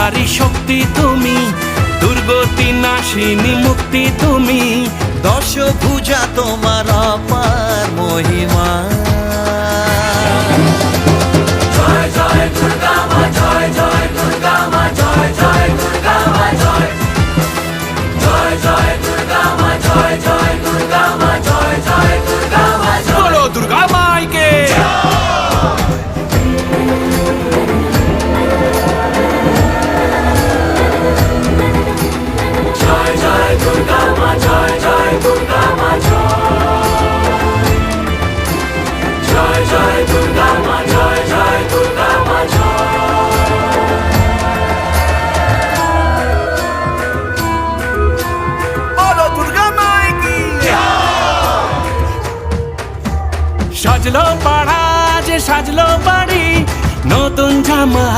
রক্ষাকারী শক্তি তুমি, দুর্গতি নাশিনী মুক্তি তুমি, দশভুজা তোমার অপার মহিমা। জয় জয় দুর্গা মা, জয় জয় দুর্গা মা, জয় জয় দুর্গা মা, জয় জয় জয় দুর্গা মা, জয় জয় দুর্গা মা, জয় জয় দুর্গা মা, বলো দুর্গা মাইকে। জয় জয় দুর্গা মা, জয় জয় দুর্গা মা, জয় জয় দুর্গা মা, জয় জয় দুর্গা মা, বলো দুর্গা মাইকে। সাজলো পাড়া যে সাজলো বাড়ি, নতুন জামা